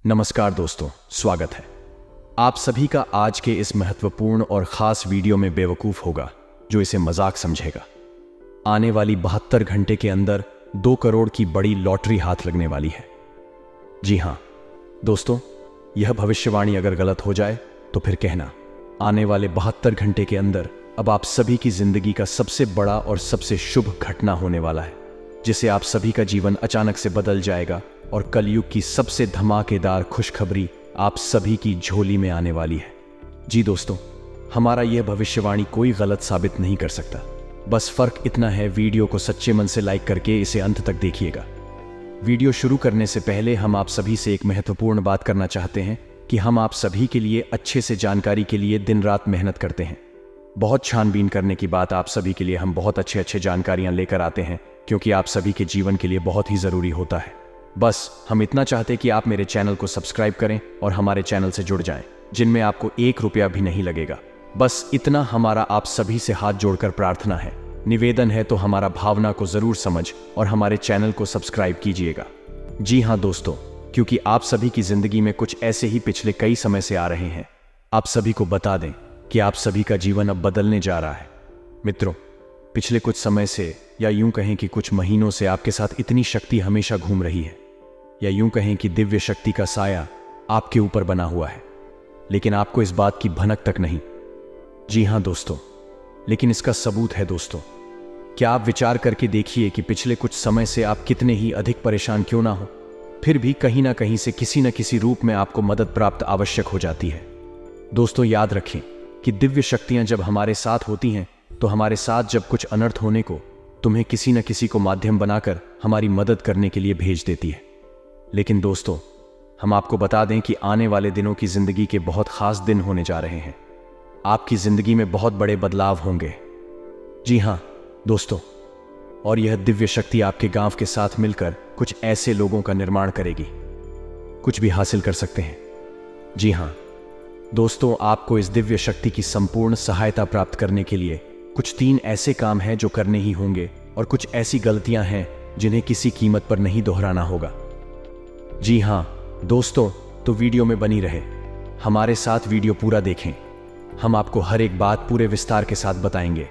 नमस्कार दोस्तों, स्वागत है आप सभी का आज के इस महत्वपूर्ण और खास वीडियो में। बेवकूफ होगा जो इसे मजाक समझेगा। आने वाली 72 घंटे के अंदर 2 करोड़ की बड़ी लॉटरी हाथ लगने वाली है। जी हां दोस्तों, यह भविष्यवाणी अगर गलत हो जाए तो फिर कहना। आने वाले 72 घंटे के अंदर अब आप सभी की जिंदगी का सबसे बड़ा और सबसे शुभ घटना होने वाला है, जिसे आप सभी का जीवन अचानक से बदल जाएगा और कलयुग की सबसे धमाकेदार खुशखबरी आप सभी की झोली में आने वाली है। जी दोस्तों, हमारा यह भविष्यवाणी कोई गलत साबित नहीं कर सकता। बस फर्क इतना है, वीडियो को सच्चे मन से लाइक करके इसे अंत तक देखिएगा। वीडियो शुरू करने से पहले हम आप सभी से एक महत्वपूर्ण बात करना चाहते हैं कि हम आप सभी के लिए अच्छे से जानकारी के लिए दिन रात मेहनत करते हैं। बहुत छानबीन करने की बात आप सभी के लिए हम बहुत अच्छे जानकारियां लेकर आते हैं, क्योंकि आप सभी के जीवन के लिए बहुत ही जरूरी होता है। बस हम इतना चाहते कि आप मेरे चैनल को सब्सक्राइब करें और हमारे चैनल से जुड़ जाएं, जिनमें आपको 1 रुपया भी नहीं लगेगा। बस इतना हमारा आप सभी से हाथ जोड़कर प्रार्थना है, निवेदन है। तो हमारा भावना को जरूर समझ और हमारे चैनल को सब्सक्राइब कीजिएगा। जी हाँ दोस्तों, क्योंकि आप सभी की जिंदगी में कुछ ऐसे ही पिछले कई समय से आ रहे हैं। आप सभी को बता दें कि आप सभी का जीवन अब बदलने जा रहा है। मित्रों, पिछले कुछ समय से, या यूं कहें कि कुछ महीनों से, आपके साथ इतनी शक्ति हमेशा घूम रही है, या यूं कहें कि दिव्य शक्ति का साया आपके ऊपर बना हुआ है, लेकिन आपको इस बात की भनक तक नहीं। जी हां दोस्तों, लेकिन इसका सबूत है दोस्तों। क्या आप विचार करके देखिए कि पिछले कुछ समय से आप कितने ही अधिक परेशान क्यों ना हो, फिर भी कहीं ना कहीं से किसी न किसी रूप में आपको मदद प्राप्त आवश्यक हो जाती है। दोस्तों, याद रखें कि दिव्य शक्तियां जब हमारे साथ होती हैं तो हमारे साथ जब कुछ अनर्थ होने को तुम्हें किसी न किसी को माध्यम बनाकर हमारी मदद करने के लिए भेज देती है। लेकिन दोस्तों, हम आपको बता दें कि आने वाले दिनों की जिंदगी के बहुत खास दिन होने जा रहे हैं। आपकी जिंदगी में बहुत बड़े बदलाव होंगे। जी हां दोस्तों, और यह दिव्य शक्ति आपके गांव के साथ मिलकर कुछ ऐसे लोगों का निर्माण करेगी, कुछ भी हासिल कर सकते हैं। जी हां दोस्तों, आपको इस दिव्य शक्ति की संपूर्ण सहायता प्राप्त करने के लिए कुछ 3 ऐसे काम हैं जो करने ही होंगे, और कुछ ऐसी गलतियां हैं जिन्हें किसी कीमत पर नहीं दोहराना होगा। जी हां दोस्तों, तो वीडियो में बनी रहे, हमारे साथ वीडियो पूरा देखें। हम आपको हर एक बात पूरे विस्तार के साथ बताएंगे।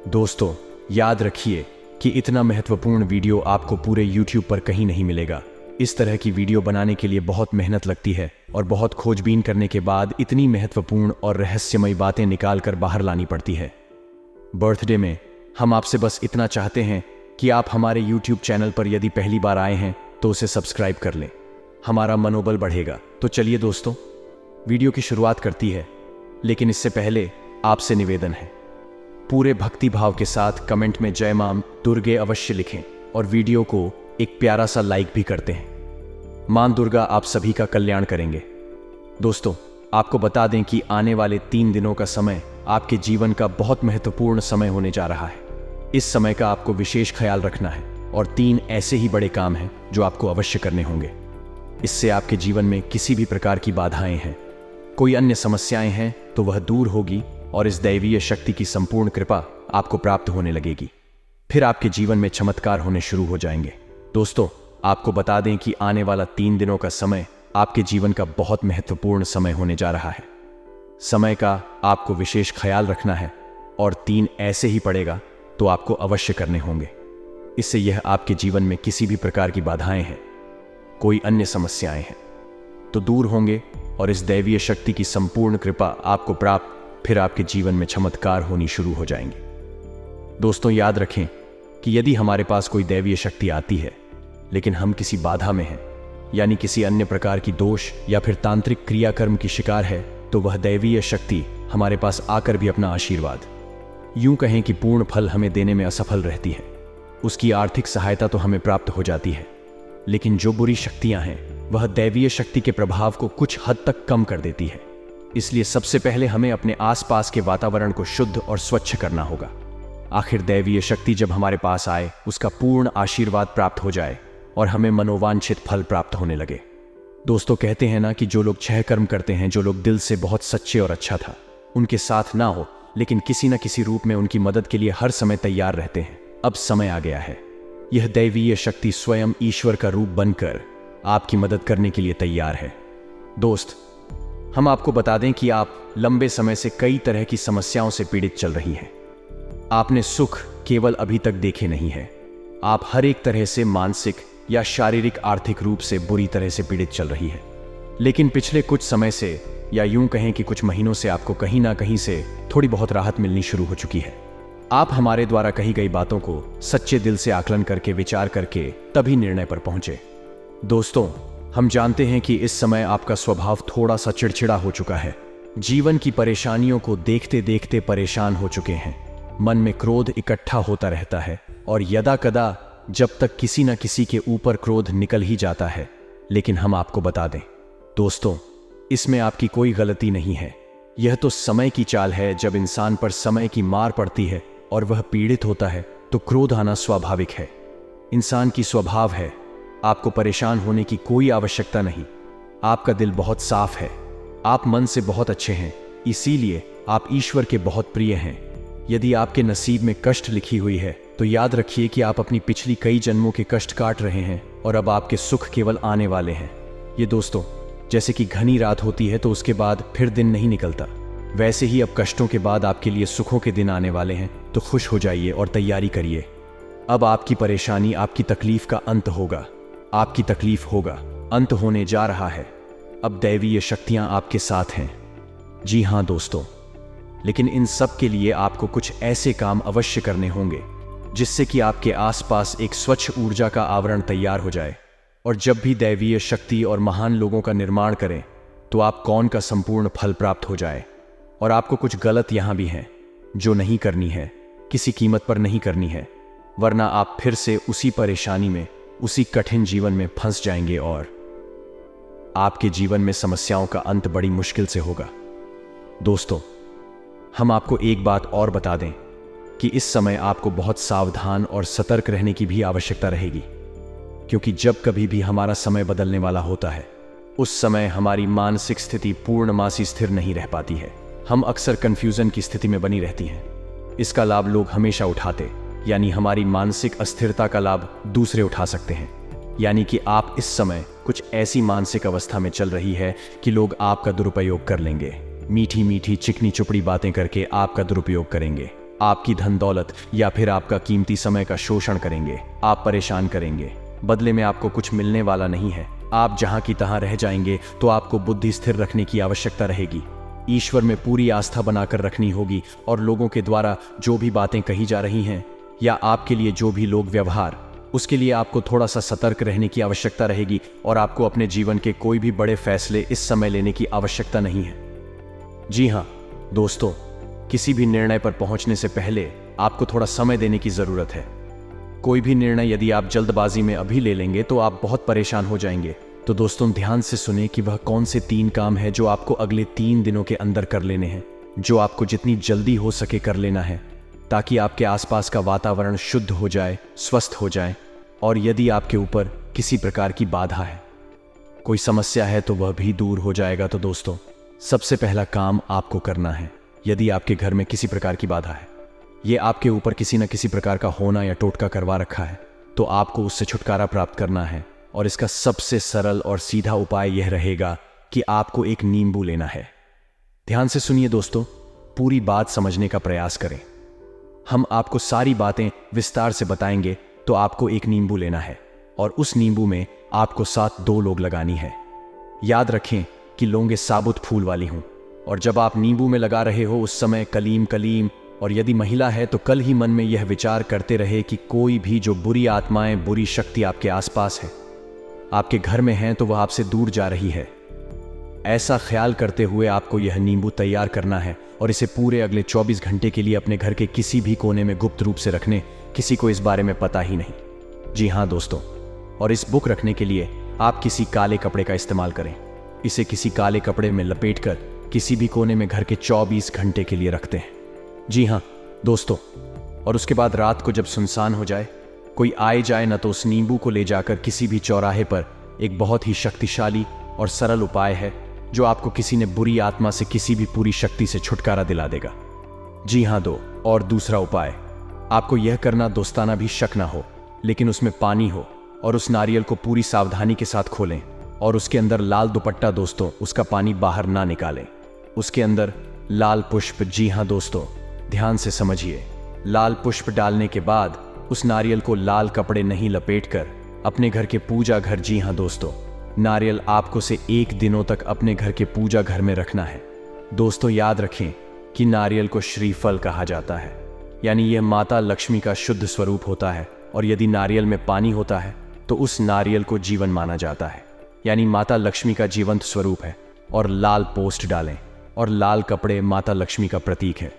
दोस्तों, याद रखिए कि इतना महत्वपूर्ण वीडियो आपको पूरे YouTube पर कहीं नहीं मिलेगा। इस तरह की वीडियो बनाने के लिए बहुत मेहनत लगती है, और बहुत खोजबीन करने के बाद इतनी महत्वपूर्ण और रहस्यमयी बातें निकाल कर बाहर लानी पड़ती है। बर्थडे में हम आपसे बस इतना चाहते हैं कि आप हमारे YouTube चैनल पर यदि पहली बार आए हैं तो उसे सब्सक्राइब कर लें, हमारा मनोबल बढ़ेगा। तो चलिए दोस्तों, वीडियो की शुरुआत करती है, लेकिन इससे पहले आपसे निवेदन है, पूरे भक्ति भाव के साथ कमेंट में जय मां दुर्गे अवश्य लिखें, और वीडियो को एक प्यारा सा लाइक भी करते हैं। मां दुर्गा आप सभी का कल्याण करेंगे। दोस्तों, आपको बता दें कि आने वाले 3 दिनों का समय आपके जीवन का बहुत महत्वपूर्ण समय होने जा रहा है। इस समय का आपको विशेष ख्याल रखना है, और 3 ऐसे ही बड़े काम हैं जो आपको अवश्य करने होंगे। इससे आपके जीवन में किसी भी प्रकार की बाधाएं हैं, कोई अन्य समस्याएं हैं तो वह दूर होगी, और इस दैवीय शक्ति की संपूर्ण कृपा आपको प्राप्त होने लगेगी। फिर आपके जीवन में चमत्कार होने शुरू हो जाएंगे। दोस्तों, आपको बता दें कि आने वाला 3 दिनों का समय आपके जीवन का बहुत महत्वपूर्ण समय होने जा रहा है। समय का आपको विशेष ख्याल रखना है, और 3 ऐसे ही पड़ेगा तो आपको अवश्य करने होंगे। इससे यह आपके जीवन में किसी भी प्रकार की बाधाएं हैं, कोई अन्य समस्याएं हैं तो दूर होंगे, और इस दैवीय शक्ति की संपूर्ण कृपा आपको प्राप्त, फिर आपके जीवन में चमत्कार होनी शुरू हो जाएंगे। दोस्तों, याद रखें कि यदि हमारे पास कोई दैवीय शक्ति आती है, लेकिन हम किसी बाधा में हैं, यानी किसी अन्य प्रकार की दोष या फिर तांत्रिक क्रियाकर्म की शिकार है, तो वह दैवीय शक्ति हमारे पास आकर भी अपना आशीर्वाद, यूं कहें कि पूर्ण फल हमें देने में असफल रहती है। उसकी आर्थिक सहायता तो हमें प्राप्त हो जाती है, लेकिन जो बुरी शक्तियां हैं वह दैवीय शक्ति के प्रभाव को कुछ हद तक कम कर देती है। इसलिए सबसे पहले हमें अपने आसपास के वातावरण को शुद्ध और स्वच्छ करना होगा। आखिर दैवीय शक्ति जब हमारे पास आए, उसका पूर्ण आशीर्वाद प्राप्त हो जाए और हमें मनोवांछित फल प्राप्त होने लगे। दोस्तों, कहते हैं ना कि जो लोग 6 कर्म करते हैं, जो लोग दिल से बहुत सच्चे और अच्छा था, उनके साथ ना हो, लेकिन किसी न किसी रूप में उनकी मदद के लिए हर समय तैयार रहते हैं। अब समय आ गया है, यह दैवीय शक्ति स्वयं ईश्वर का रूप बनकर आपकी मदद करने के लिए तैयार है। दोस्त, हम आपको बता दें कि आप लंबे समय से कई तरह की समस्याओं से पीड़ित चल रही हैं। आपने सुख केवल अभी तक देखे नहीं है, आप हर एक तरह से मानसिक या शारीरिक आर्थिक रूप से बुरी तरह से पीड़ित चल रही है। लेकिन पिछले कुछ समय से, या यूं कहें कि कुछ महीनों से, आपको कहीं ना कहीं से थोड़ी बहुत राहत मिलनी शुरू हो चुकी है। आप हमारे द्वारा कही गई बातों को सच्चे दिल से आकलन करके, विचार करके तभी निर्णय पर पहुंचे। दोस्तों, हम जानते हैं कि इस समय आपका स्वभाव थोड़ा सा चिड़चिड़ा हो चुका है। जीवन की परेशानियों को देखते देखते परेशान हो चुके हैं। मन में क्रोध इकट्ठा होता रहता है और यदा कदा जब तक किसी न किसी के ऊपर क्रोध निकल ही जाता है। लेकिन हम आपको बता दें दोस्तों, इसमें आपकी कोई गलती नहीं है। यह तो समय की चाल है। जब इंसान पर समय की मार पड़ती है और वह पीड़ित होता है तो क्रोध आना स्वाभाविक है। इंसान की स्वभाव है। आपको परेशान होने की कोई आवश्यकता नहीं। आपका दिल बहुत साफ है, आप मन से बहुत अच्छे हैं, इसीलिए आप ईश्वर के बहुत प्रिय हैं। यदि आपके नसीब में कष्ट लिखी हुई है तो याद रखिए कि आप अपनी पिछली कई जन्मों के कष्ट काट रहे हैं और अब आपके सुख केवल आने वाले हैं। ये दोस्तों, जैसे कि घनी रात होती है तो उसके बाद फिर दिन नहीं निकलता, वैसे ही अब कष्टों के बाद आपके लिए सुखों के दिन आने वाले हैं। तो खुश हो जाइए और तैयारी करिए। अब आपकी परेशानी, आपकी तकलीफ का अंत होगा। आपकी तकलीफ होगा, अंत होने जा रहा है। अब दैवीय शक्तियां आपके साथ हैं। जी हां दोस्तों, लेकिन इन सब के लिए आपको कुछ ऐसे काम अवश्य करने होंगे जिससे कि आपके आसपास एक स्वच्छ ऊर्जा का आवरण तैयार हो जाए। और जब भी दैवीय शक्ति और महान लोगों का निर्माण करें तो आप कौन का संपूर्ण फल प्राप्त हो जाए। और आपको कुछ गलत यहां भी हैं जो नहीं करनी है, किसी कीमत पर नहीं करनी है, वरना आप फिर से उसी परेशानी में, उसी कठिन जीवन में फंस जाएंगे और आपके जीवन में समस्याओं का अंत बड़ी मुश्किल से होगा। दोस्तों, हम आपको एक बात और बता दें कि इस समय आपको बहुत सावधान और सतर्क रहने की भी आवश्यकता रहेगी, क्योंकि जब कभी भी हमारा समय बदलने वाला होता है उस समय हमारी मानसिक स्थिति पूर्णमासी स्थिर नहीं रह पाती है। हम अक्सर कंफ्यूजन की स्थिति में बनी रहती हैं। इसका लाभ लोग हमेशा उठाते, यानी हमारी मानसिक अस्थिरता का लाभ दूसरे उठा सकते हैं। यानी कि आप इस समय कुछ ऐसी मानसिक अवस्था में चल रही है कि लोग आपका दुरुपयोग कर लेंगे। मीठी मीठी चिकनी चुपड़ी बातें करके आपका दुरुपयोग करेंगे, आपकी धन दौलत या फिर आपका कीमती समय का शोषण करेंगे, आप परेशान करेंगे। बदले में आपको कुछ मिलने वाला नहीं है। आप जहां की तहां रह जाएंगे। तो आपको बुद्धि स्थिर रखने की आवश्यकता रहेगी। ईश्वर में पूरी आस्था बनाकर रखनी होगी और लोगों के द्वारा जो भी बातें कही जा रही हैं या आपके लिए जो भी लोग व्यवहार, उसके लिए आपको थोड़ा सा सतर्क रहने की आवश्यकता रहेगी। और आपको अपने जीवन के कोई भी बड़े फैसले इस समय लेने की आवश्यकता नहीं है। जी हाँ दोस्तों, किसी भी निर्णय पर पहुंचने से पहले आपको थोड़ा समय देने की जरूरत है। कोई भी निर्णय यदि आप जल्दबाजी में अभी ले लेंगे तो आप बहुत परेशान हो जाएंगे। तो दोस्तों, ध्यान से सुने कि वह कौन से 3 काम है जो आपको अगले 3 दिनों के अंदर कर लेने हैं, जो आपको जितनी जल्दी हो सके कर लेना है, ताकि आपके आसपास का वातावरण शुद्ध हो जाए, स्वस्थ हो जाए। और यदि आपके ऊपर किसी प्रकार की बाधा है, कोई समस्या है, तो वह भी दूर हो जाएगा। तो दोस्तों, सबसे पहला काम आपको करना है, यदि आपके घर में किसी प्रकार की बाधा है, ये आपके ऊपर किसी न किसी प्रकार का होना या टोटका करवा रखा है, तो आपको उससे छुटकारा प्राप्त करना है। और इसका सबसे सरल और सीधा उपाय यह रहेगा कि आपको एक नींबू लेना है। ध्यान से सुनिए दोस्तों, पूरी बात समझने का प्रयास करें। हम आपको सारी बातें विस्तार से बताएंगे। तो आपको एक नींबू लेना है और उस नींबू में आपको साथ 2 लौंग लगानी है। याद रखें कि लौंगे साबुत फूल वाली हों। और जब आप नींबू में लगा रहे हो उस समय कलीम कलीम, और यदि महिला है तो कल ही मन में यह विचार करते रहे कि कोई भी जो बुरी आत्माएं, बुरी शक्ति आपके आसपास है, आपके घर में हैं, तो वह आपसे दूर जा रही है। ऐसा ख्याल करते हुए आपको यह नींबू तैयार करना है और इसे पूरे अगले 24 घंटे के लिए अपने घर के किसी भी कोने में गुप्त रूप से रखने, किसी को इस बारे में पता ही नहीं। जी हाँ दोस्तों, और इस बुक रखने के लिए आप किसी काले कपड़े का इस्तेमाल करें। इसे किसी काले कपड़े में लपेटकर किसी भी कोने में घर के 24 घंटे के लिए रखते हैं। जी हाँ दोस्तों, और उसके बाद रात को जब सुनसान हो जाए, कोई आए जाए ना, तो उस नींबू को ले जाकर किसी भी चौराहे पर, एक बहुत ही शक्तिशाली और सरल उपाय है जो आपको किसी ने बुरी आत्मा से, किसी भी पूरी शक्ति से छुटकारा दिला देगा। जी हाँ और दूसरा उपाय, आपको यह करना दोस्ताना भी शक ना हो, लेकिन उसमें पानी हो, और उस नारियल को पूरी सावधानी के साथ खोलें और उसके अंदर लाल दुपट्टा दोस्तों उसका पानी बाहर ना निकालें। उसके अंदर लाल पुष्प, जी हाँ दोस्तों ध्यान से समझिए, लाल पुष्प डालने के बाद उस नारियल को लाल कपड़े नहीं लपेटकर अपने घर के पूजा घर, जी हाँ दोस्तों नारियल आपको से 1 दिनों तक अपने घर के पूजा घर में रखना है। दोस्तों याद रखें कि नारियल को श्रीफल कहा जाता है, यानी यह माता लक्ष्मी का शुद्ध स्वरूप होता है और यदि नारियल में पानी होता है तो उस नारियल को जीवन माना जाता है, यानी माता लक्ष्मी का जीवंत स्वरूप है। और लाल पोस्ट डालें और लाल कपड़े माता लक्ष्मी का प्रतीक है।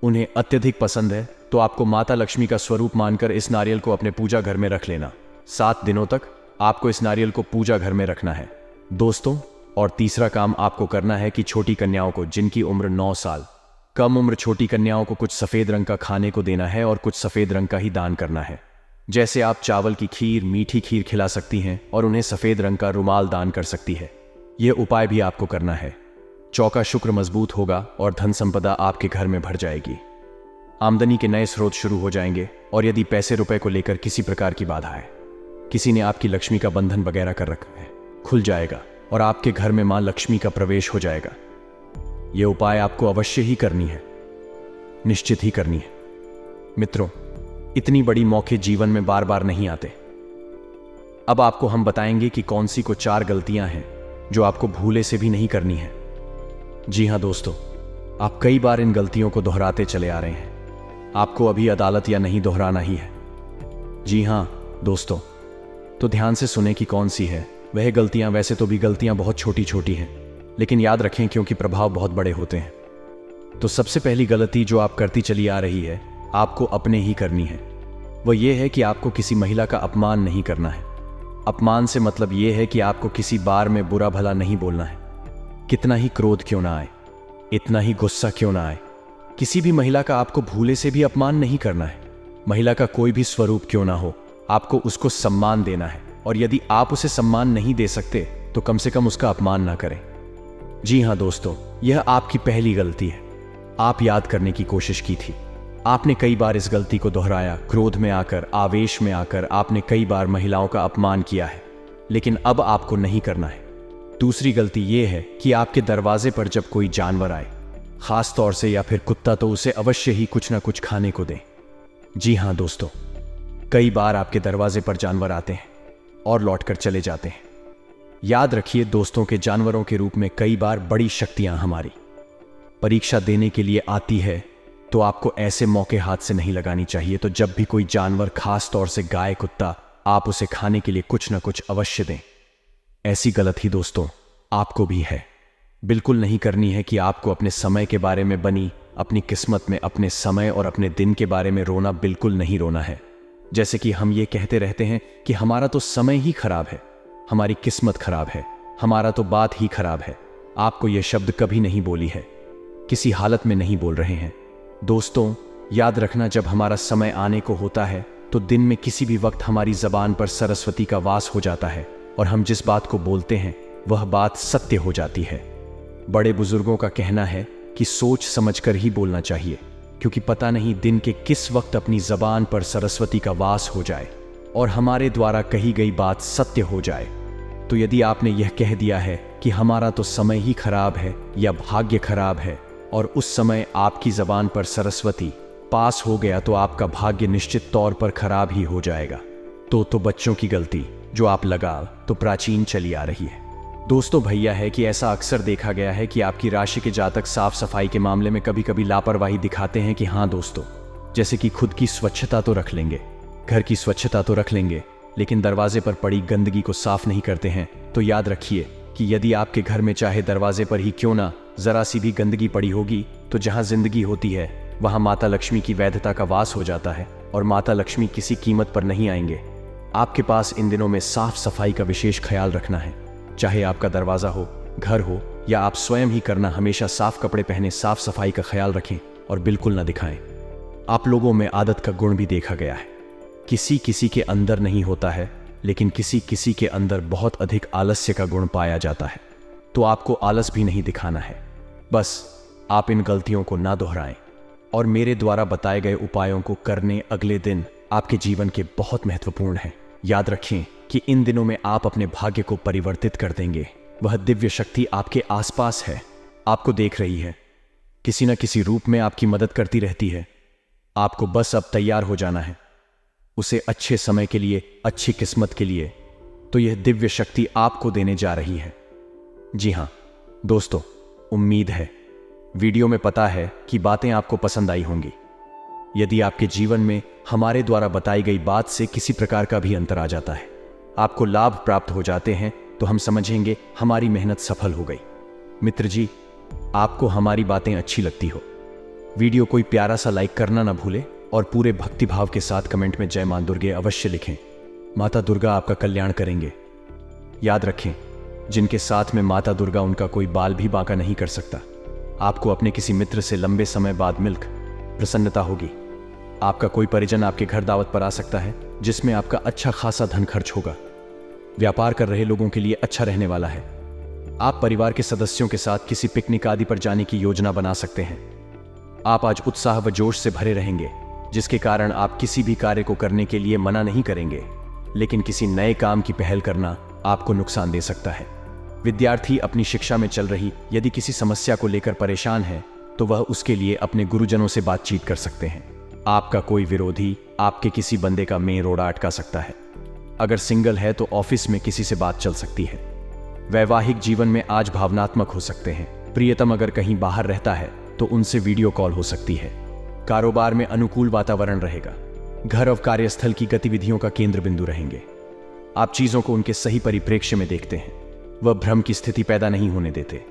उन्हें अत्यधिक पसंद है तो आपको माता लक्ष्मी का स्वरूप मानकर इस नारियल को अपने पूजा घर में रख लेना। 7 दिनों तक आपको इस नारियल को पूजा घर में रखना है दोस्तों। और तीसरा काम आपको करना है कि छोटी कन्याओं को जिनकी उम्र 9 साल कम उम्र, छोटी कन्याओं को कुछ सफेद रंग का खाने को देना है और कुछ सफेद रंग का ही दान करना है। जैसे आप चावल की खीर, मीठी खीर खिला सकती हैं और उन्हें सफेद रंग का रुमाल दान कर सकती है। यह उपाय भी आपको करना है। चौका शुक्र मजबूत होगा और धन संपदा आपके घर में भर जाएगी। आमदनी के नए स्रोत शुरू हो जाएंगे और यदि पैसे रुपए को लेकर किसी प्रकार की बाधा है, किसी ने आपकी लक्ष्मी का बंधन वगैरह कर रखा है, खुल जाएगा और आपके घर में मां लक्ष्मी का प्रवेश हो जाएगा। यह उपाय आपको अवश्य ही करनी है, निश्चित ही करनी है। मित्रों, इतनी बड़ी मौके जीवन में बार बार नहीं आते। अब आपको हम बताएंगे कि कौन सी को 4 गलतियां हैं जो आपको भूले से भी नहीं करनी है। जी हां दोस्तों, आप कई बार इन गलतियों को दोहराते चले आ रहे हैं। आपको अभी अदालत या नहीं दोहराना ही है। जी हां दोस्तों, तो ध्यान से सुने कि कौन सी है वह गलतियां। वैसे तो भी गलतियां बहुत छोटी छोटी हैं, लेकिन याद रखें क्योंकि प्रभाव बहुत बड़े होते हैं। तो सबसे पहली गलती जो आप करती चली आ रही है, आपको अपने ही करनी है। वह यह है कि आपको किसी महिला का अपमान नहीं करना है। अपमान से मतलब यह है कि आपको किसी बार में बुरा भला नहीं बोलना है। कितना ही क्रोध क्यों ना आए, इतना ही गुस्सा क्यों ना आए, किसी भी महिला का आपको भूले से भी अपमान नहीं करना है। महिला का कोई भी स्वरूप क्यों ना हो, आपको उसको सम्मान देना है। और यदि आप उसे सम्मान नहीं दे सकते तो कम से कम उसका अपमान ना करें। जी हां दोस्तों, यह आपकी पहली गलती है। आप याद करने की कोशिश की थी, आपने कई बार इस गलती को दोहराया। क्रोध में आकर, आवेश में आकर आपने कई बार महिलाओं का अपमान किया है, लेकिन अब आपको नहीं करना है। दूसरी गलती यह है कि आपके दरवाजे पर जब कोई जानवर आए, खास तौर से या फिर कुत्ता, तो उसे अवश्य ही कुछ ना कुछ खाने को दें। जी हां दोस्तों, कई बार आपके दरवाजे पर जानवर आते हैं और लौटकर चले जाते हैं। याद रखिए दोस्तों के जानवरों के रूप में कई बार बड़ी शक्तियां हमारी परीक्षा देने के लिए आती है, तो आपको ऐसे मौके हाथ से नहीं लगानी चाहिए। तो जब भी कोई जानवर, खास तौर से गाय, कुत्ता, आप उसे खाने के लिए कुछ ना कुछ अवश्य दें। ऐसी गलती दोस्तों आपको भी है। बिल्कुल नहीं करनी है कि आपको अपने समय के बारे में बनी अपनी किस्मत में, अपने समय और अपने दिन के बारे में रोना बिल्कुल नहीं रोना है। जैसे कि हम ये कहते रहते हैं कि हमारा तो समय ही खराब है, हमारी किस्मत खराब है, हमारा तो बात ही खराब है। आपको यह शब्द कभी नहीं बोली है, किसी हालत में नहीं बोल रहे हैं। दोस्तों याद रखना, जब हमारा समय आने को होता है तो दिन में किसी भी वक्त हमारी जबान पर सरस्वती का वास हो जाता है और हम जिस बात को बोलते हैं वह बात सत्य हो जाती है। बड़े बुजुर्गों का कहना है कि सोच समझकर ही बोलना चाहिए, क्योंकि पता नहीं दिन के किस वक्त अपनी जबान पर सरस्वती का वास हो जाए और हमारे द्वारा कही गई बात सत्य हो जाए। तो यदि आपने यह कह दिया है कि हमारा तो समय ही खराब है या भाग्य खराब है, और उस समय आपकी जबान पर सरस्वती पास हो गया, तो आपका भाग्य निश्चित तौर पर खराब ही हो जाएगा। तो बच्चों की गलती जो आप लगा तो प्राचीन चली आ रही है। दोस्तों भैया है कि ऐसा अक्सर देखा गया है कि आपकी राशि के जातक साफ सफाई के मामले में कभी कभी लापरवाही दिखाते हैं कि हाँ दोस्तों, जैसे कि खुद की स्वच्छता तो रख लेंगे, घर की स्वच्छता तो रख लेंगे, लेकिन दरवाजे पर पड़ी गंदगी को साफ नहीं करते हैं। तो याद रखिए कि यदि आपके घर में चाहे दरवाजे पर ही क्यों ना जरा सी भी गंदगी पड़ी होगी, तो जहां जिंदगी होती है वहां माता लक्ष्मी की वैधता का वास हो जाता है और माता लक्ष्मी किसी कीमत पर नहीं आएंगे। आपके पास इन दिनों में साफ सफाई का विशेष ख्याल रखना है। चाहे आपका दरवाजा हो, घर हो या आप स्वयं ही करना, हमेशा साफ कपड़े पहने, साफ सफाई का ख्याल रखें और बिल्कुल ना दिखाएं। आप लोगों में आदत का गुण भी देखा गया है। किसी किसी के अंदर नहीं होता है, लेकिन किसी किसी के अंदर बहुत अधिक आलस्य का गुण पाया जाता है। तो आपको आलस भी नहीं दिखाना है, बस आप इन गलतियों को ना दोहराएं और मेरे द्वारा बताए गए उपायों को करने अगले दिन आपके जीवन के बहुत महत्वपूर्ण हैं। याद रखें कि इन दिनों में आप अपने भाग्य को परिवर्तित कर देंगे। वह दिव्य शक्ति आपके आसपास है, आपको देख रही है, किसी न किसी रूप में आपकी मदद करती रहती है। आपको बस अब तैयार हो जाना है उसे अच्छे समय के लिए, अच्छी किस्मत के लिए। तो यह दिव्य शक्ति आपको देने जा रही है। जी हाँ दोस्तों, उम्मीद है वीडियो में पता है कि बातें आपको पसंद आई होंगी। यदि आपके जीवन में हमारे द्वारा बताई गई बात से किसी प्रकार का भी अंतर आ जाता है, आपको लाभ प्राप्त हो जाते हैं, तो हम समझेंगे हमारी मेहनत सफल हो गई। मित्र जी, आपको हमारी बातें अच्छी लगती हो, वीडियो कोई प्यारा सा लाइक करना ना भूले और पूरे भक्तिभाव के साथ कमेंट में जय मां दुर्गे अवश्य लिखें। माता दुर्गा आपका कल्याण करेंगे। याद रखें, जिनके साथ में माता दुर्गा, उनका कोई बाल भी बांका नहीं कर सकता। आपको अपने किसी मित्र से लंबे समय बाद मिलकर प्रसन्नता होगी। आपका कोई परिजन आपके घर दावत पर आ सकता है, जिसमें आपका अच्छा खासा धन खर्च होगा। व्यापार कर रहे लोगों के लिए अच्छा रहने वाला है। आप परिवार के सदस्यों के साथ किसी पिकनिक आदि पर जाने की योजना बना सकते हैं। आप आज उत्साह व जोश से भरे रहेंगे, जिसके कारण आप किसी भी कार्य को करने के लिए मना नहीं करेंगे, लेकिन किसी नए काम की पहल करना आपको नुकसान दे सकता है। विद्यार्थी अपनी शिक्षा में चल रही यदि किसी समस्या को लेकर परेशान है, तो वह उसके लिए अपने गुरुजनों से बातचीत कर सकते हैं। आपका कोई विरोधी आपके किसी बंदे का मेन रोड़ा अटका सकता है। अगर सिंगल है तो ऑफिस में किसी से बात चल सकती है। वैवाहिक जीवन में आज भावनात्मक हो सकते हैं। प्रियतम अगर कहीं बाहर रहता है तो उनसे वीडियो कॉल हो सकती है। कारोबार में अनुकूल वातावरण रहेगा। घर और कार्यस्थल की गतिविधियों का केंद्र बिंदु रहेंगे। आप चीजों को उनके सही परिप्रेक्ष्य में देखते हैं, वह भ्रम की स्थिति पैदा नहीं होने देते।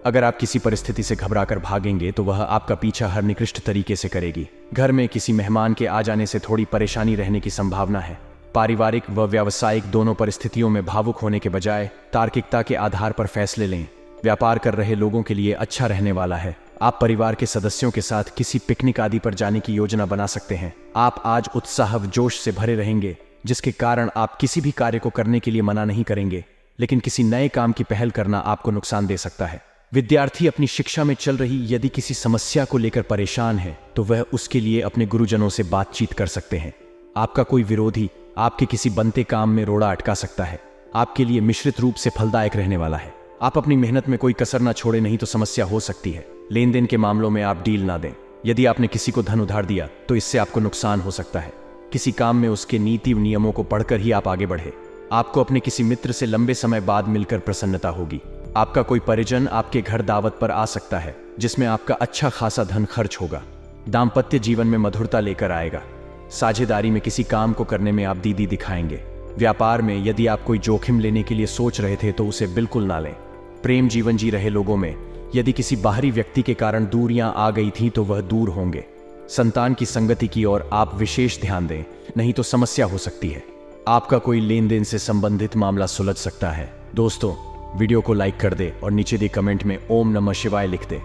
अगर आप किसी परिस्थिति से घबराकर भागेंगे तो वह आपका पीछा हर निकृष्ट तरीके से करेगी। घर में किसी मेहमान के आ जाने से थोड़ी परेशानी रहने की संभावना है। पारिवारिक व व्यावसायिक दोनों परिस्थितियों में भावुक होने के बजाय तार्किकता के आधार पर फैसले लें। व्यापार कर रहे लोगों के लिए अच्छा रहने वाला है। आप परिवार के सदस्यों के साथ किसी पिकनिक आदि पर जाने की योजना बना सकते हैं। आप आज उत्साह व जोश से भरे रहेंगे, जिसके कारण आप किसी भी कार्य को करने के लिए मना नहीं करेंगे, लेकिन किसी नए काम की पहल करना आपको नुकसान दे सकता है। विद्यार्थी अपनी शिक्षा में चल रही यदि किसी समस्या को लेकर परेशान है, तो वह उसके लिए अपने गुरुजनों से बातचीत कर सकते हैं। आपका कोई विरोधी आपके किसी बनते काम में रोड़ा अटका सकता है। आपके लिए मिश्रित रूप से फलदायक रहने वाला है। आप अपनी मेहनत में कोई कसर ना छोड़े, नहीं तो समस्या हो सकती है। लेन देन के मामलों में आप डील ना दें। यदि आपने किसी को धन उधार दिया तो इससे आपको नुकसान हो सकता है। किसी काम में उसके नीति नियमों को पढ़कर ही आप आगे बढ़े। आपको अपने किसी मित्र से लंबे समय बाद मिलकर प्रसन्नता होगी। आपका कोई परिजन आपके घर दावत पर आ सकता है, जिसमें आपका अच्छा खासा धन खर्च होगा। दाम्पत्य जीवन में मधुरता लेकर आएगा। साझेदारी में किसी काम को करने में आप दीदी दिखाएंगे। व्यापार में यदि आप कोई जोखिम लेने के लिए सोच रहे थे तो उसे बिल्कुल ना लें। प्रेम जीवन जी रहे लोगों में यदि किसी बाहरी व्यक्ति के कारण दूरियां आ गई थीं तो वह दूर होंगे। संतान की संगति की ओर आप विशेष ध्यान दें, नहीं तो समस्या हो सकती है। आपका कोई लेन देन से संबंधित मामला सुलझ सकता है। दोस्तों, वीडियो को लाइक कर दे और नीचे दिए कमेंट में ओम नमः शिवाय लिख दे।